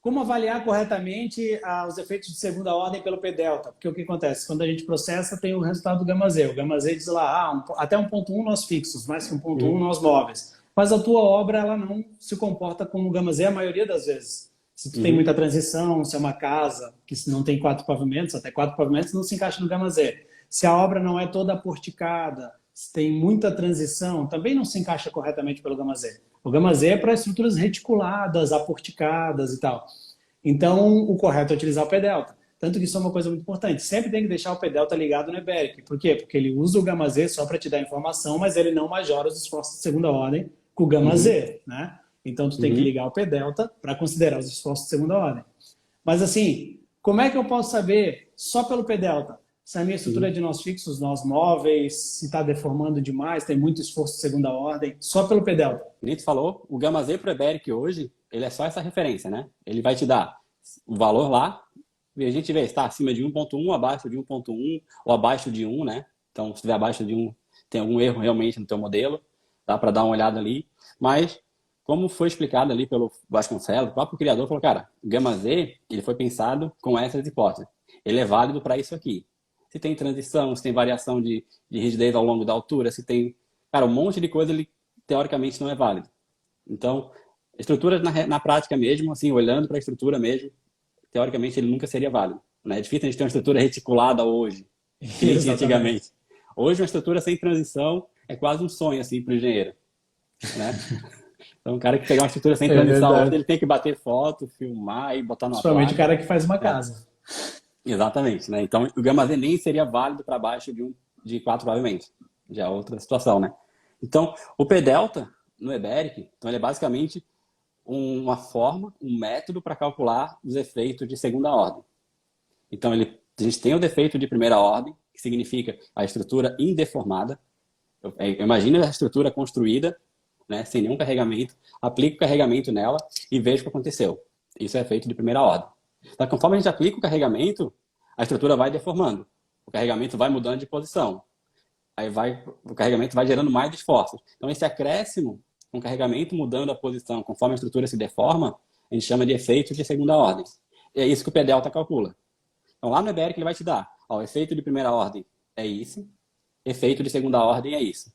Como avaliar corretamente os efeitos de segunda ordem pelo P-delta? Porque o que acontece? Quando a gente processa, tem o resultado do gama-Z. O gama-Z diz lá, até 1.1 nós fixos, mais que 1.1 nós móveis. Mas a tua obra ela não se comporta como gama-Z a maioria das vezes. Se tu tem muita transição, se é uma casa que não tem 4 pavimentos, até 4 pavimentos não se encaixa no gama-Z. Se a obra não é toda porticada, se tem muita transição, também não se encaixa corretamente pelo gama-Z. O gama-Z é para estruturas reticuladas, aporticadas e tal. Então, o correto é utilizar o P-delta. Tanto que isso é uma coisa muito importante. Sempre tem que deixar o P-delta ligado no EBERIC. Por quê? Porque ele usa o gama-Z só para te dar informação, mas ele não majora os esforços de segunda ordem com o gama-Z, né? Então, tu tem que ligar o P-delta para considerar os esforços de segunda ordem. Mas, assim, como é que eu posso saber, só pelo P-delta, se a minha estrutura é de nós fixos, nós móveis, se está deformando demais, tem muito esforço de segunda ordem, só pelo P-delta? O Nito falou, o gama-Z para o EBERIC hoje, ele é só essa referência, né? Ele vai te dar o valor lá, e a gente vê se está acima de 1.1, abaixo de 1.1 ou abaixo de 1, né? Então, se estiver abaixo de 1, tem algum erro realmente no teu modelo, dá para dar uma olhada ali. Mas, como foi explicado ali pelo Vasconcelos, o próprio criador falou, cara, o gama-Z, ele foi pensado com essas hipóteses. Ele é válido para isso aqui. Se tem transição, se tem variação de rigidez ao longo da altura, se tem... Cara, um monte de coisa, ele teoricamente não é válido. Então, estruturas na prática mesmo, assim, olhando para a estrutura mesmo, teoricamente ele nunca seria válido. Né? É difícil a gente ter uma estrutura reticulada hoje, que nem tinha antigamente. Hoje, uma estrutura sem transição é quase um sonho, assim, para o engenheiro. Né? Então, o cara que pegar uma estrutura sem transição, ele tem que bater foto, filmar e botar numa Principalmente placa. o cara que faz uma casa. Exatamente, né? Então, o gama-Z nem seria válido para baixo de 4 pavimentos. Já é outra situação, né? Então, o P-delta no EBERIC, então ele é basicamente uma forma, um método para calcular os efeitos de segunda ordem. Então, a gente tem o defeito de primeira ordem, que significa a estrutura indeformada. Imagina a estrutura construída, né, sem nenhum carregamento, aplica o carregamento nela e veja o que aconteceu. Isso é efeito de primeira ordem. Então, conforme a gente aplica o carregamento, a estrutura vai deformando. O carregamento vai mudando de posição. Aí o carregamento vai gerando mais esforços. Então, esse acréscimo, com o carregamento mudando a posição conforme a estrutura se deforma, a gente chama de efeito de segunda ordem. E é isso que o P-delta calcula. Então, lá no EBERIC ele vai te dar, ó, o efeito de primeira ordem é isso, efeito de segunda ordem é isso.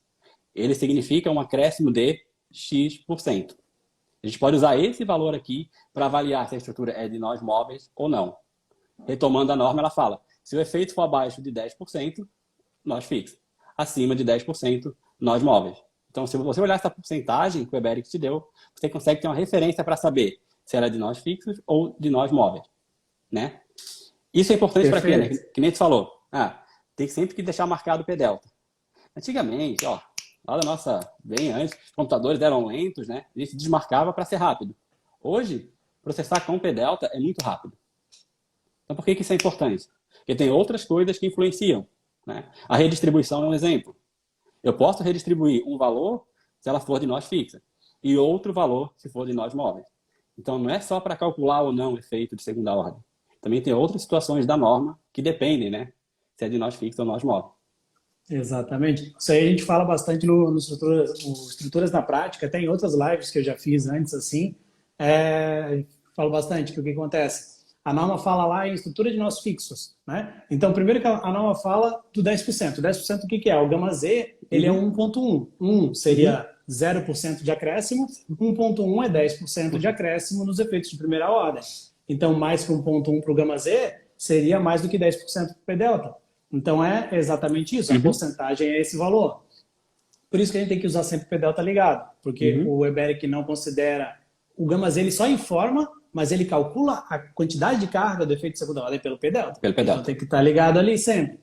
Ele significa um acréscimo de X%. A gente pode usar esse valor aqui para avaliar se a estrutura é de nós móveis ou não. Retomando a norma, ela fala, se o efeito for abaixo de 10%, nós fixos. Acima de 10%, nós móveis. Então, se você olhar essa porcentagem que o EBERIC te deu, você consegue ter uma referência para saber se ela é de nós fixos ou de nós móveis. Né? Isso é importante para quê? Né? Que nem tu falou. Tem sempre que deixar marcado o P-delta. Antigamente, ó, lá da nossa, bem antes, os computadores eram lentos, né? A gente desmarcava para ser rápido. Hoje, processar com P-delta é muito rápido. Então, por que isso é importante? Porque tem outras coisas que influenciam. Né? A redistribuição é um exemplo. Eu posso redistribuir um valor se ela for de nós fixa e outro valor se for de nós móveis. Então, não é só para calcular ou não o efeito de segunda ordem. Também tem outras situações da norma que dependem, né? Se é de nós fixa ou nós móveis. Exatamente. Isso aí a gente fala bastante no estruturas na prática, até em outras lives que eu já fiz antes, assim, falo bastante que o que acontece? A norma fala lá em estrutura de nós fixos, né? Então, primeiro que a norma fala do 10%. 10% o que é? O gama-Z, ele é 1.1. 1 seria 0% de acréscimo, 1.1 é 10% de acréscimo nos efeitos de primeira ordem. Então, mais que 1.1 para o gama-Z, seria mais do que 10% para o P-delta. Então, é exatamente isso. A porcentagem é esse valor. Por isso que a gente tem que usar sempre o P-delta ligado. Porque o EBERIC não considera... O gama-Z, ele só informa, mas ele calcula a quantidade de carga do efeito de segunda ordem pelo P-delta. Então, tem que estar ligado ali sempre.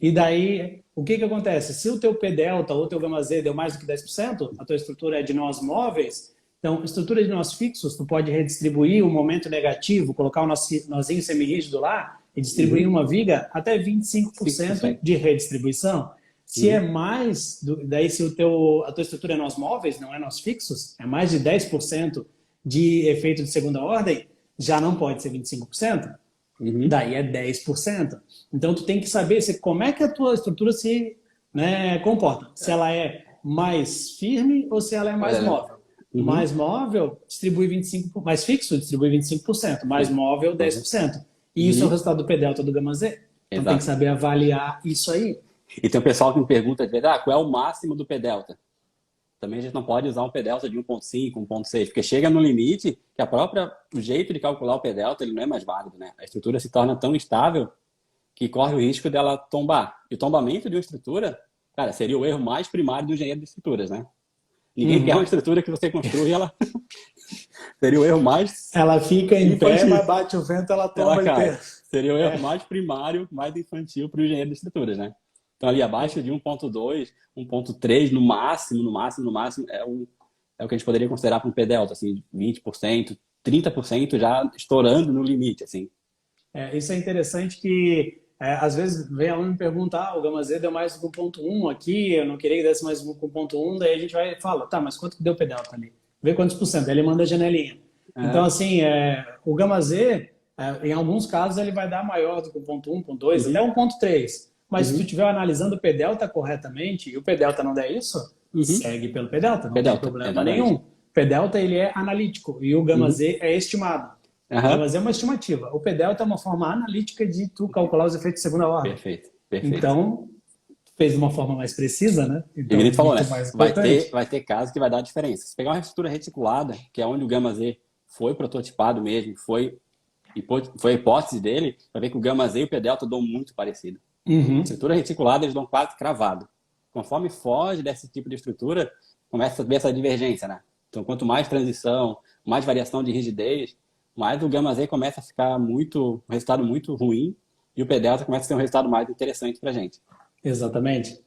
E daí, o que acontece? Se o teu P-delta ou o teu gama-Z deu mais do que 10%, a tua estrutura é de nós móveis, então, estrutura de nós fixos, tu pode redistribuir o momento negativo, colocar o nozinho semirrígido lá e distribuir uma viga até 25% de redistribuição. Se é mais, daí se a tua estrutura é nós móveis, não é nós fixos, é mais de 10% de efeito de segunda ordem, já não pode ser 25%. Daí é 10%. Então, tu tem que saber como é que a tua estrutura se comporta. Se ela é mais firme ou se ela é mais móvel. Uhum. Mais móvel, distribui 25%, mais fixo, distribui 25%, mais móvel, 10%. E isso é o Uhum. resultado do P delta do gama Z. Então tem que Exato. saber avaliar isso aí. E tem o pessoal que me pergunta, às vezes, qual é o máximo do P delta? Também a gente não pode usar um P delta de 1,5, 1,6, porque chega no limite que o jeito de calcular o P delta ele não é mais válido, né? A estrutura se torna tão instável que corre o risco dela tombar. E o tombamento de uma estrutura, cara, seria o erro mais primário do engenheiro de estruturas, né? Ninguém quer uma Uhum. estrutura que você construa e ela seria o erro mais Ela fica em pé, infantil. mas bate o vento, ela Ela tomba cai. inteira. Seria o erro É, mais primário, mais infantil para o engenheiro de estruturas, né? Então, ali abaixo de 1,2, 1,3, no máximo, é o que a gente poderia considerar para um P delta, assim, 20%, 30% já estourando no limite, assim. isso é interessante que às vezes vem aluno e me pergunta, o gama Z deu mais do que 1,1 aqui, eu não queria que desse mais do que 1,1, daí a gente vai e fala, tá, mas quanto que deu o P delta ali? Vê quantos por cento, aí ele manda a janelinha. Então, É. assim, o gama Z, em alguns casos, ele vai dar maior do que 1,1, 1,2, até Uhum, 1,3. Mas se tu uhum, estiver analisando o P delta corretamente e o P delta não der isso, uhum. segue pelo P delta, P não tem delta, problema exatamente. nenhum. P delta ele é analítico e o gama Uhum. Z é estimado. O Aham. gama Z é uma estimativa. O P delta é uma forma analítica de tu calcular os efeitos de segunda ordem. Perfeito, perfeito. Então, fez de uma forma mais precisa, né? E a Então, gente falou, né? muito mais Vai ter, importante. vai ter casos que vai dar diferença. Se pegar uma estrutura reticulada, que é onde o Gama Z foi prototipado mesmo, foi a hipótese dele, vai ver que o Gama Z e o P delta dão muito parecido. Uhum. Estrutura reticulada, eles dão quase cravado. Conforme foge desse tipo de estrutura, começa a ver essa divergência, né? Então, quanto mais transição, mais variação de rigidez, mais o Gama Z começa a ficar um resultado muito ruim e o P delta começa a ter um resultado mais interessante para a gente. Exatamente.